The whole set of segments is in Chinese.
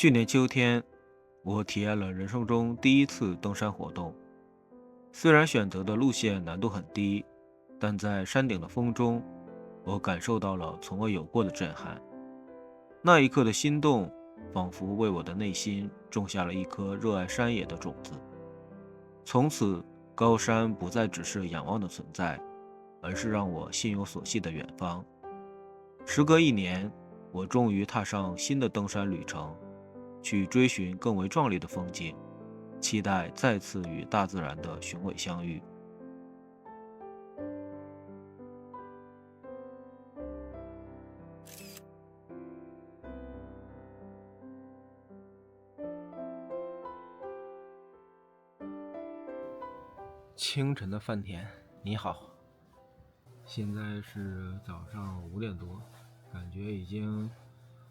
去年秋天，我体验了人生中第一次登山活动。虽然选择的路线难度很低，但在山顶的风中，我感受到了从未有过的震撼。那一刻的心动，仿佛为我的内心种下了一颗热爱山野的种子。从此，高山不再只是仰望的存在，而是让我心有所系的远方。时隔1年，我终于踏上新的登山旅程，去追寻更为壮丽的风景，期待再次与大自然的雄伟相遇。清晨的饭田，你好。现在是早上5点多，感觉已经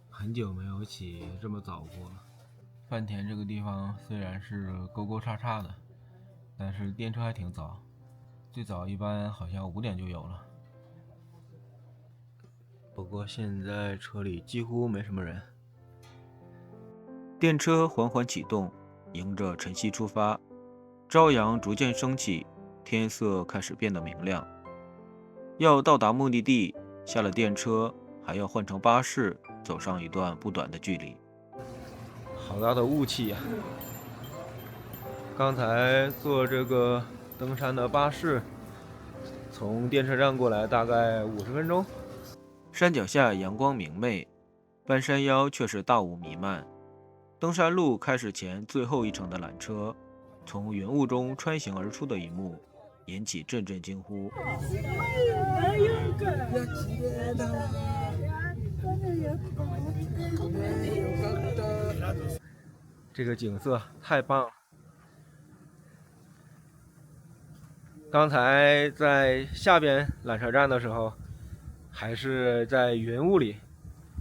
很久没有起这么早过了。饭田这个地方虽然是沟沟叉叉的，但是电车还挺早，最早一般好像5点就有了。不过现在车里几乎没什么人。电车缓缓启动，迎着晨曦出发，朝阳逐渐升起，天色开始变得明亮。要到达目的地，下了电车还要换乘巴士，走上一段不短的距离。好大的雾气呀！刚才坐这个登山的巴士，从电车站过来大概50分钟。山脚下阳光明媚，半山腰却是大雾弥漫。登山路开始前最后一程的缆车，从云雾中穿行而出的一幕，引起阵阵惊呼。这个景色太棒了！刚才在下边缆车站的时候，还是在云雾里，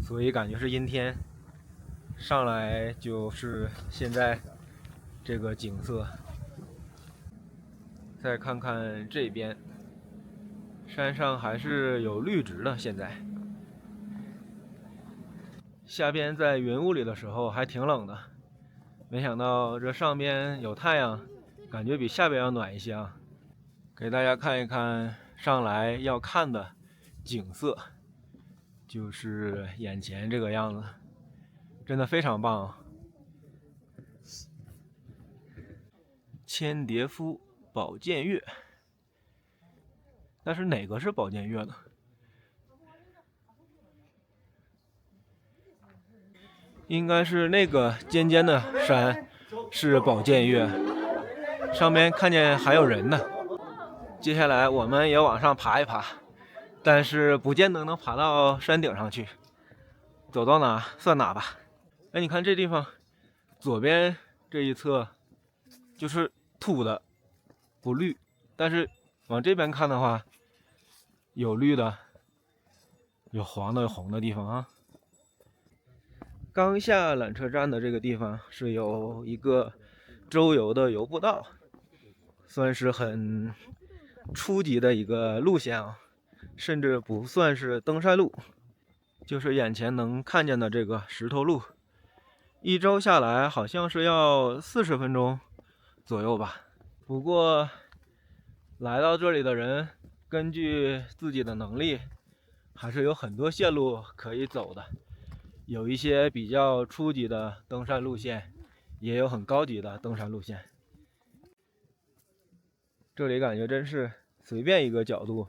所以感觉是阴天。上来就是现在这个景色。再看看这边，山上还是有绿植的。现在下边在云雾里的时候还挺冷的，没想到这上边有太阳，感觉比下边要暖一些啊。给大家看一看上来要看的景色，就是眼前这个样子，真的非常棒啊。千叠夫宝剑岳，但是哪个是宝剑岳呢？应该是那个尖尖的山是宝剑岳，上面看见还有人呢。接下来我们也往上爬一爬，但是不见得能爬到山顶上去，走到哪算哪吧。哎，你看这地方，左边这一侧就是土的，不绿，但是往这边看的话，有绿的，有黄的、有红的地方啊。刚下缆车站的这个地方是有一个周游的游步道，算是很初级的一个路线啊，甚至不算是登山路，就是眼前能看见的这个石头路。一周下来好像是要40分钟左右吧。不过来到这里的人，根据自己的能力，还是有很多线路可以走的。有一些比较初级的登山路线，也有很高级的登山路线。这里感觉真是随便一个角度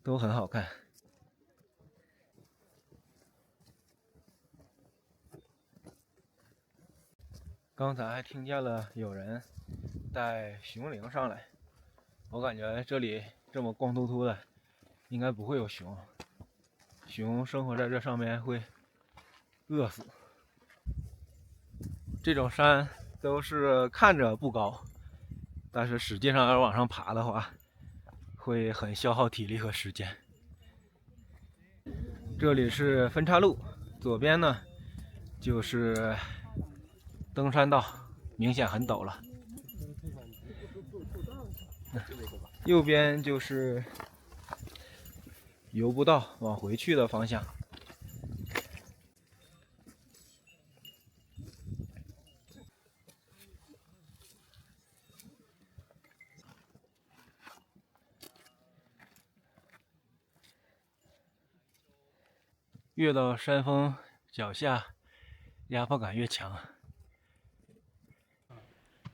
都很好看。刚才还听见了有人带熊铃上来，我感觉这里这么光秃秃的，应该不会有熊。熊生活在这上面会饿死。这种山都是看着不高，但是实际上要往上爬的话，会很消耗体力和时间。这里是分岔路，左边呢就是登山道，明显很陡了。右边就是游步道往回去的方向。越到山峰脚下，压迫感越强。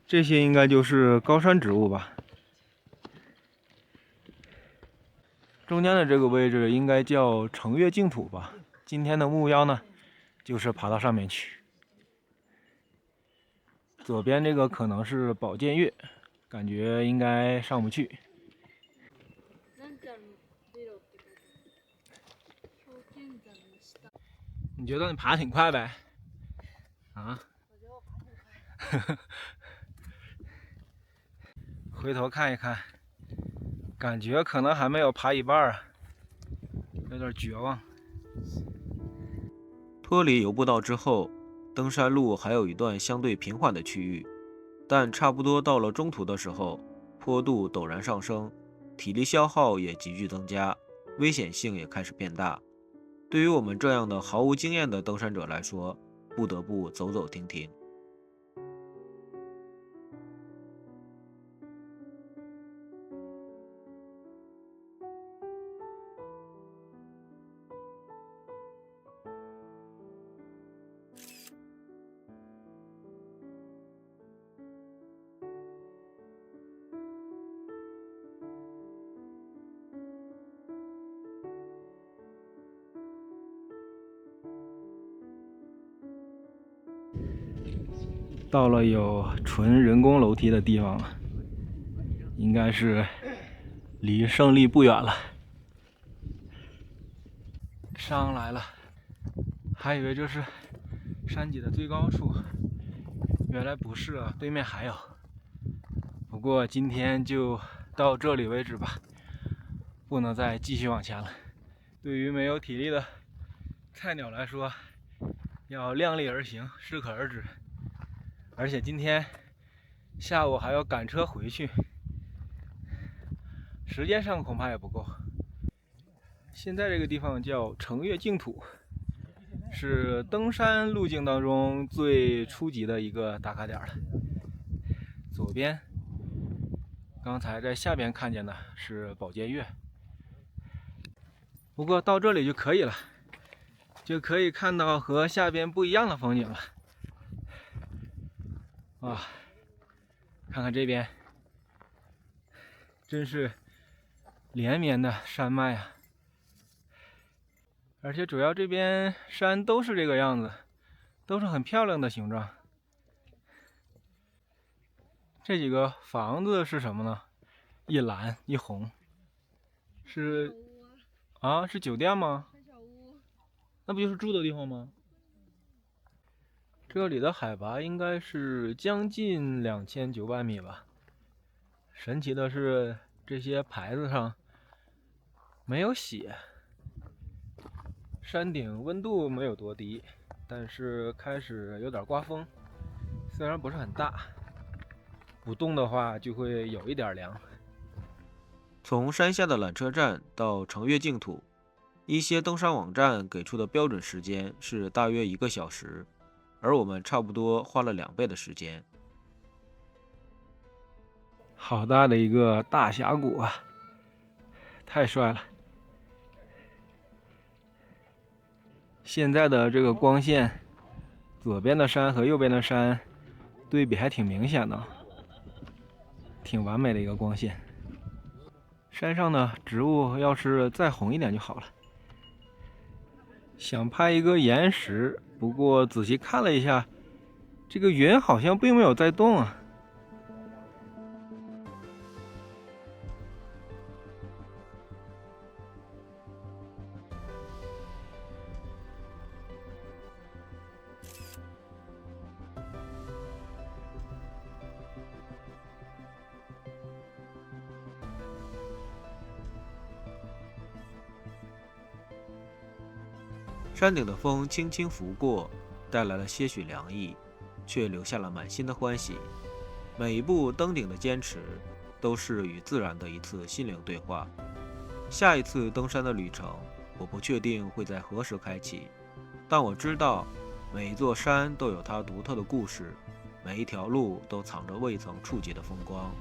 这些应该就是高山植物吧。中间的这个位置应该叫成岳净土吧。今天的目标呢，就是爬到上面去。左边这个可能是宝剑岳，感觉应该上不去。你觉得你爬挺快呗？啊？回头看一看，感觉可能还没有爬一半啊，有点绝望。脱离游步道之后，登山路还有一段相对平缓的区域，但差不多到了中途的时候，坡度陡然上升，体力消耗也急剧增加，危险性也开始变大。对于我们这样的毫无经验的登山者来说，不得不走走停停。到了有纯人工楼梯的地方了，应该是离胜利不远了。上来了，还以为这是山脊的最高处，原来不是啊，对面还有。不过今天就到这里为止吧，不能再继续往前了。对于没有体力的菜鸟来说，要量力而行，适可而止。而且今天下午还要赶车回去，时间上恐怕也不够。现在这个地方叫成岳净土，是登山路径当中最初级的一个打卡点了。左边，刚才在下边看见的是宝剑岳，不过到这里就可以了，就可以看到和下边不一样的风景了。啊，看看这边，真是连绵的山脉啊！而且主要这边山都是这个样子，都是很漂亮的形状。这几个房子是什么呢？一蓝一红，是啊，是酒店吗？那不就是住的地方吗？这里的海拔应该是将近2900米吧。神奇的是，这些牌子上没有写。山顶温度没有多低，但是开始有点刮风，虽然不是很大，不动的话就会有一点凉。从山下的缆车站到成岳净土，一些登山网站给出的标准时间是大约1个小时，而我们差不多花了2倍的时间。好大的一个大峡谷啊，太帅了！现在的这个光线，左边的山和右边的山对比还挺明显的，挺完美的一个光线。山上的植物要是再红一点就好了。想拍一个岩石，不过仔细看了一下，这个云好像并没有在动啊。山顶的风轻轻拂过，带来了些许凉意，却留下了满心的欢喜。每一步登顶的坚持，都是与自然的一次心灵对话。下一次登山的旅程，我不确定会在何时开启，但我知道，每一座山都有它独特的故事，每一条路都藏着未曾触及的风光。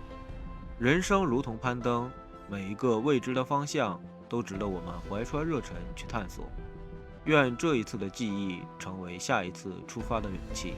人生如同攀登，每一个未知的方向都值得我们怀揣热忱去探索。愿这一次的记忆成为下一次出发的勇气。